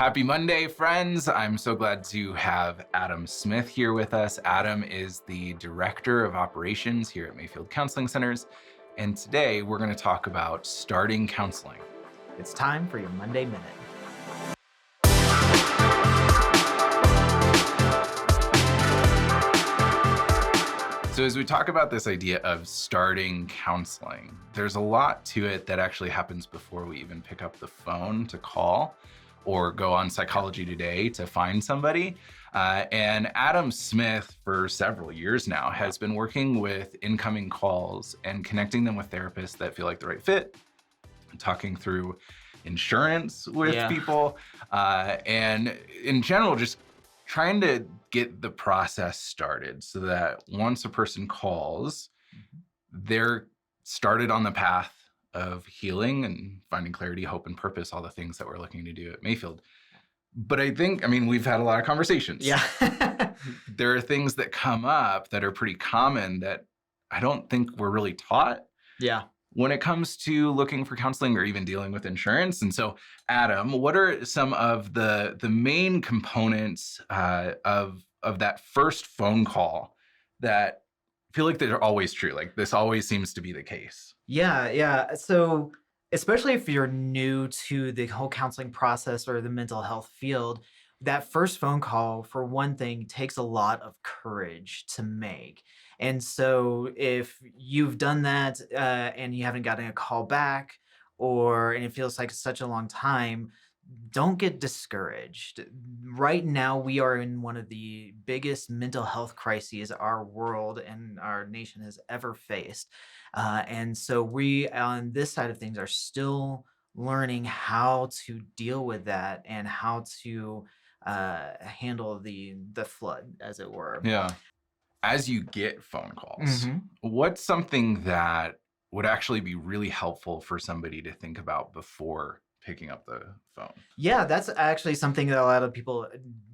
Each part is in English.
Happy Monday, friends. I'm so glad to have Adam Smith here with us. Adam is the Director of Operations here at Mayfield Counseling Centers. And today we're going to talk about starting counseling. It's time for your Monday Minute. So as we talk about this idea of starting counseling, there's a lot to it that actually happens before we even pick up the phone to call or go on Psychology Today to find somebody. And Adam Smith, for several years now, has been working with incoming calls and connecting them with therapists that feel like the right fit, talking through insurance with people, and in general, just trying to get the process started so that once a person calls, they're started on the path of healing and finding clarity, hope, and purpose, all the things that we're looking to do at Mayfield. But I mean, we've had a lot of conversations. Yeah. There are things that come up that are pretty common that I don't think we're really taught Yeah. when it comes to looking for counseling or even dealing with insurance. And so, Adam, what are some of the main components of that first phone call that feel like they're always true? Like this always seems to be the case. Yeah. So, especially if you're new to the whole counseling process or the mental health field, that first phone call, for one thing, takes a lot of courage to make. And so, if you've done that and you haven't gotten a call back, and it feels like such a long time, don't get discouraged. Right now, we are in one of the biggest mental health crises our world and our nation has ever faced. And so, we on this side of things are still learning how to deal with that and how to handle the flood, as it were. Yeah. As you get phone calls, Mhm. what's something that would actually be really helpful for somebody to think about before picking up the phone? Yeah, that's actually something that a lot of people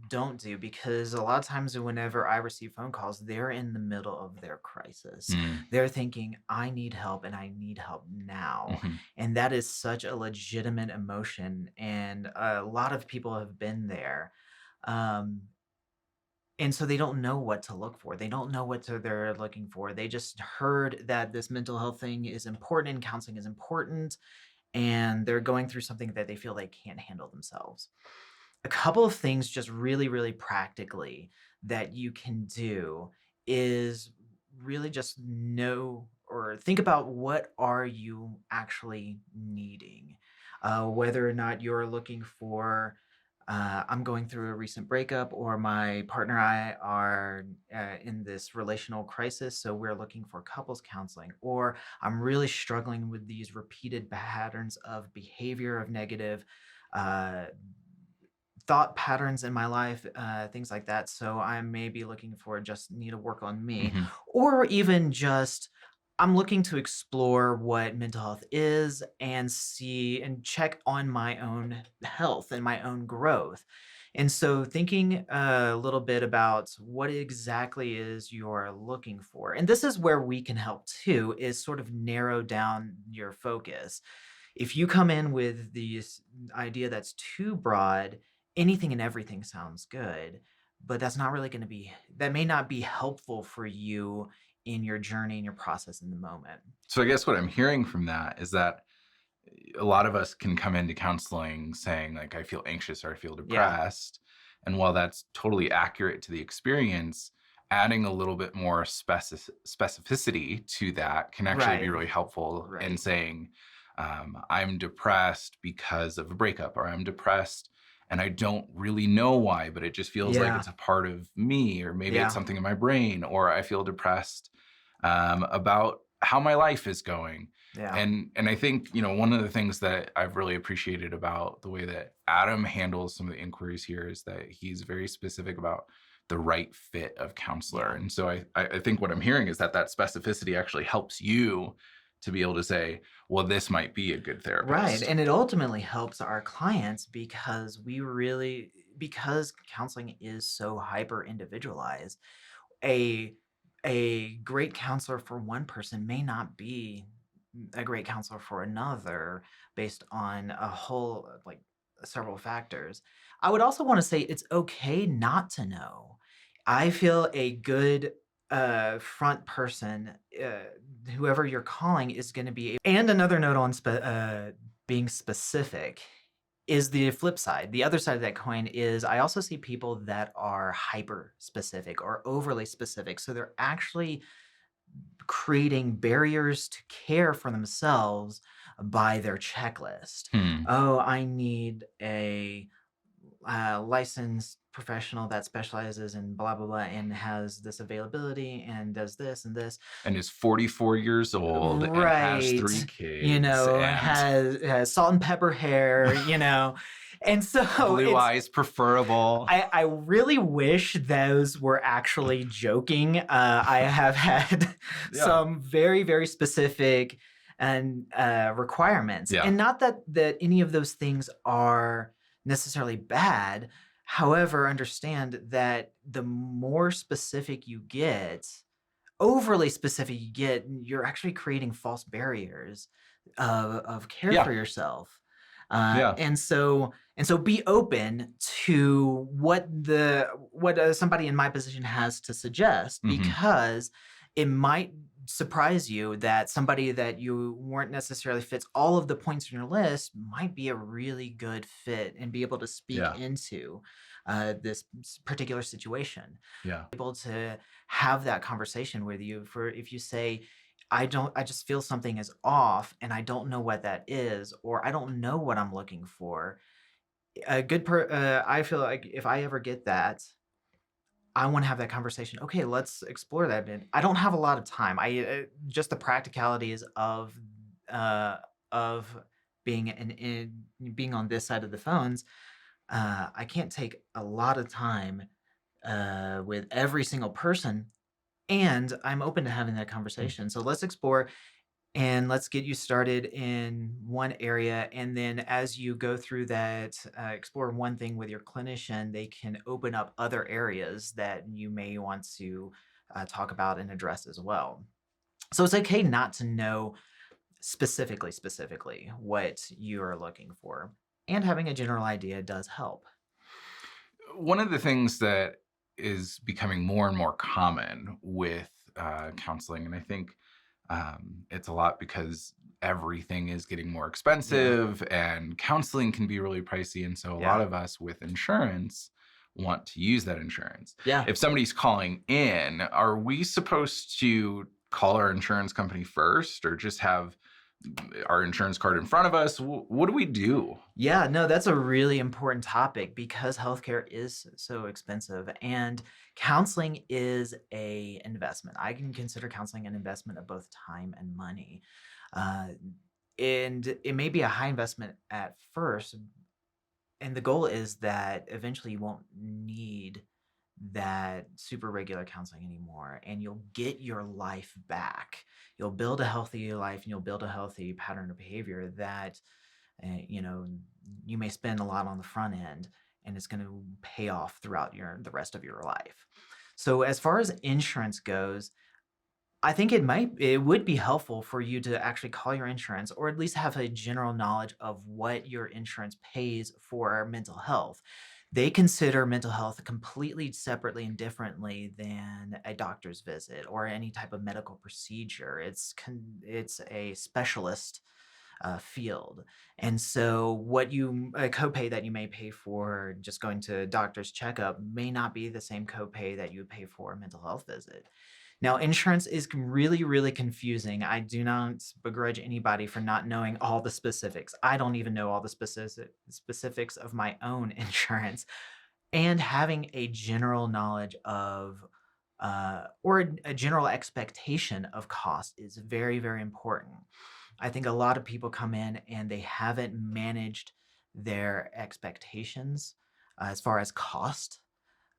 don't do because a lot of times whenever I receive phone calls, they're in the middle of their crisis. Mm, They're thinking, I need help and I need help now. mhm. And that is such a legitimate emotion. And a lot of people have been there. Um, and so they don't know what to look for. They don't know they're looking for. They just heard that this mental health thing is important and counseling is important and they're going through something that they feel they can't handle themselves. A couple of things just really, really practically that you can do is really just know or think about what are you actually needing, whether or not you're looking for I'm going through a recent breakup, or my partner and I are in this relational crisis. So we're looking for couples counseling, or I'm really struggling with these repeated patterns of behavior, of negative uh, thought patterns in my life, things like that. So I may be looking for just need to work on me, Mhm. or even just I'm looking to explore what mental health is and see and check on my own health and my own growth. And so thinking a little bit about what exactly is you're looking for. And this is where we can help too, is sort of narrow down your focus. If you come in with this idea that's too broad, anything and everything sounds good, but that's not really going to be, that may not be helpful for you in your journey and your process in the moment. So I guess what I'm hearing from that is that a lot of us can come into counseling saying like, I feel anxious or I feel Yeah. depressed. And while that's totally accurate to the experience, adding a little bit more specificity to that can actually be Right. really helpful in Right. saying, I'm depressed because of a breakup, or I'm depressed and I don't really know why, but it just feels like Yeah. it's a part of me, or maybe it's Yeah. something in my brain, or I feel depressed about how my life is going. Yeah. And I think, one of the things that I've really appreciated about the way that Adam handles some of the inquiries here is that he's very specific about the right fit of counselor. Yeah. And so I think what I'm hearing is that specificity actually helps you to be able to say, well, this might be a good Right. therapist. And it ultimately helps our clients because counseling is so hyper individualized. A a great counselor for one person may not be a great counselor for another based on a whole like several factors. I would also want to say it's okay not to know. I feel a good front person, whoever you're calling, is going to be. And another note on being specific is the flip side. The other side of that coin is I also see people that are hyper specific or overly specific. So they're actually creating barriers to care for themselves by their checklist. Hmm. Oh, I need a licensed professional that specializes in blah blah blah and has this availability and does this and this. And is 44 years old and has Right. 3 kids and Has salt and pepper hair. And so blue it's eyes preferable. I really wish those were actually joking. I have had Yeah. some very, very specific and requirements, Yeah. and not that any of those things are necessarily bad. However, understand that the more specific you get, overly specific you get, you're actually creating false barriers of care for Yeah. yourself. Yeah. And so be open to what somebody in my position has to suggest, Mhm. because it might surprise you that somebody that you weren't necessarily fits all of the points on your list might be a really good fit and be able to speak Yeah. into this particular situation, Yeah. able to have that conversation with you. For if you say, I just feel something is off and I don't know what that is, or I don't know what I'm looking for. I feel like if I ever get that, I want to have that conversation. Okay, let's explore that bit. I don't have a lot of time. Just the practicalities uh of being on this side of the phones. I can't take a lot of time with every single person, and I'm open to having that Mm. conversation. So let's explore and let's get you started in one area. And then as you go through that, explore one thing with your clinician, they can open up other areas that you may want to talk about and address as well. So it's okay not to know specifically what you are looking for. And having a general idea does help. One of the things that is becoming more and more common with counseling, and I think it's a lot because everything is getting more Yeah. expensive and counseling can be really pricey. And so a lot Yeah. of us with insurance want to use that insurance. Yeah. If somebody's calling in, are we supposed to call our insurance company first or just have our insurance card in front of us? What do we do? Yeah, no, that's a really important topic because healthcare is so expensive and counseling is a investment. I can consider counseling an investment of both time and money. Uh, and it may be a high investment at first, and the goal is that eventually you won't need that super regular counseling anymore and you'll get your life back. You'll build a healthy life and you'll build a healthy pattern of behavior that you know, you may spend a lot on the front end and it's going to pay off throughout the rest of your life. So as far as insurance goes, I think it would be helpful for you to actually call your insurance or at least have a general knowledge of what your insurance pays for mental health. They consider mental health completely separately and differently than a doctor's visit or any type of medical procedure. It's a specialist field. And so what you a copay that you may pay for just going to a doctor's checkup may not be the same copay that you would pay for a mental health visit. Now, insurance is really, really confusing. I do not begrudge anybody for not knowing all the specifics. I don't even know all the specifics of my own insurance. And having a general knowledge of or a general expectation of cost is very, very important. I think a lot of people come in and they haven't managed their expectations as far as cost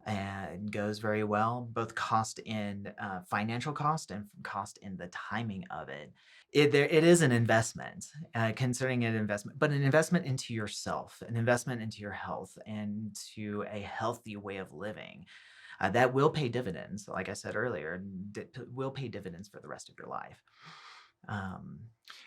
and goes very well, both cost in financial cost and cost in the timing of it. It is an investment, considering an investment, but an investment into yourself, an investment into your health, and to a healthy way of living that will pay dividends. Like I said earlier, will pay dividends for the rest of your life. Um,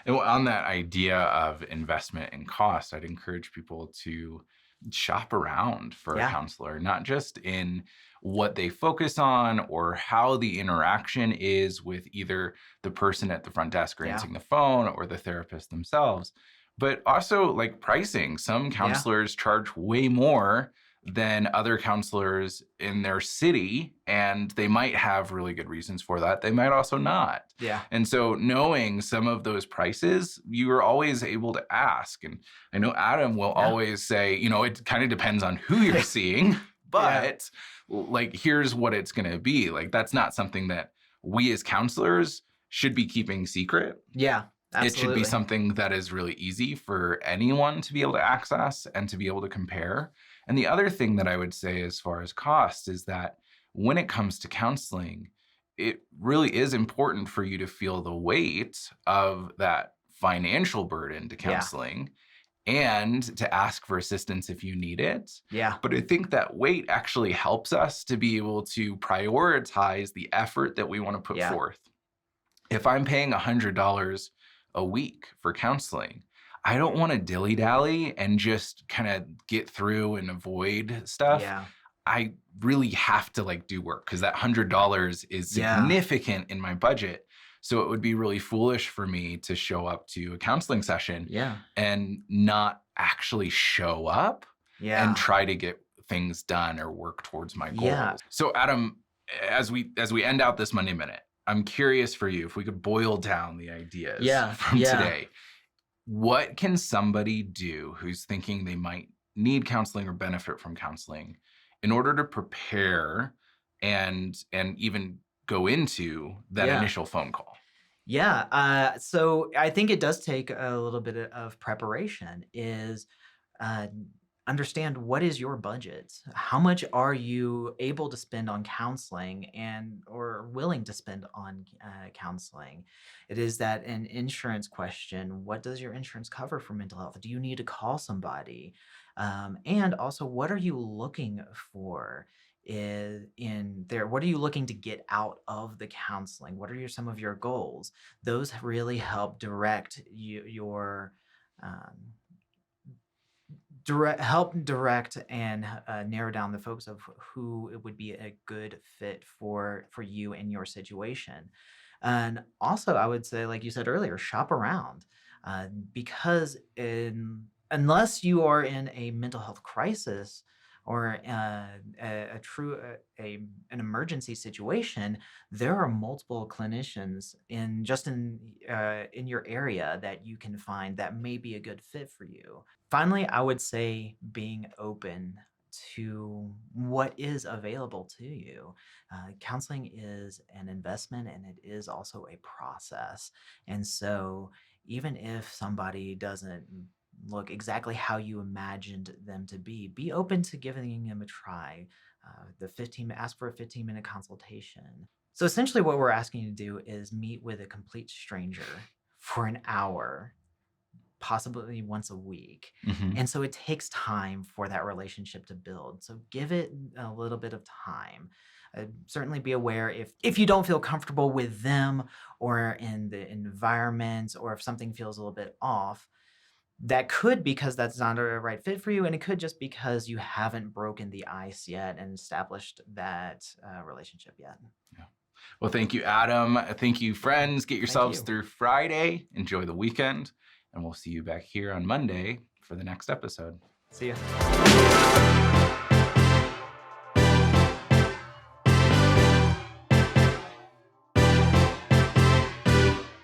And on that idea of investment and cost, I'd encourage people to shop around for a yeah, counselor, not just in what they focus on or how the interaction is with either the person at the front desk or yeah, answering the phone or the therapist themselves, but also like pricing. Some yeah, counselors charge way more than other counselors in their city, and they might have really good reasons for that. They might also not. yeah, And so knowing some of those prices, you are always able to ask. And I know Adam will yeah, always say, it kind of depends on who you're seeing, yeah, but like, here's what it's going to be. Like, that's not something that we as counselors should be keeping secret. yeah, It should be absolutely. something that is really easy for anyone to be able to access and to be able to compare. And the other thing that I would say as far as cost is that when it comes to counseling, it really is important for you to feel the weight of that financial burden to Yeah, counseling and to ask for assistance if you need it. yeah, But I think that weight actually helps us to be able to prioritize the effort that we want to put yeah, forth. If I'm paying $100 a week for counseling, I don't want to dilly dally and just kind of get through and avoid stuff. yeah, I really have to like do work because that $100 is yeah, significant in my budget. So it would be really foolish for me to show up to a counseling session yeah, and not actually show up and yeah, try to get things done or work towards my yeah, goals. So Adam, as we end out this Monday Minute, I'm curious for you if we could boil down the ideas yeah, from yeah. today. What can somebody do who's thinking they might need counseling or benefit from counseling in order to prepare and even go into that Yeah. initial phone call? Yeah, so I think it does take a little bit of preparation. Is uh, understand what is your budget? How much are you able to spend on counseling and or willing to spend on counseling? It is that an insurance question. What does your insurance cover for mental health? Do you need to call somebody? And also, what are you looking for? Is in there, what are you looking to get out of the counseling? What are some of your goals? Those really help direct your um, direct and narrow down the focus of who it would be a good fit for you and your situation. And also, I would say, like you said earlier, shop around, because unless you are in a mental health crisis or a true an emergency situation, there are multiple clinicians in your area that you can find that may be a good fit for you. Finally, I would say being open to what is available to you. Counseling is an investment and it is also a process. And so, even if somebody doesn't look exactly how you imagined them to be open to giving them a try. Ask for a 15-minute consultation. So, essentially, what we're asking you to do is meet with a complete stranger for an hour, possibly once a week. Mhm. And so it takes time for that relationship to build. So give it a little bit of time. Certainly be aware if you don't feel comfortable with them or in the environment, or if something feels a little bit off, that could because that's not a right fit for you, and it could just because you haven't broken the ice yet and established that relationship yet. Yeah. Well, thank you, Adam. Thank you, friends. Get Thank yourselves you. through Friday. Enjoy the weekend. And we'll see you back here on Monday for the next episode. See ya.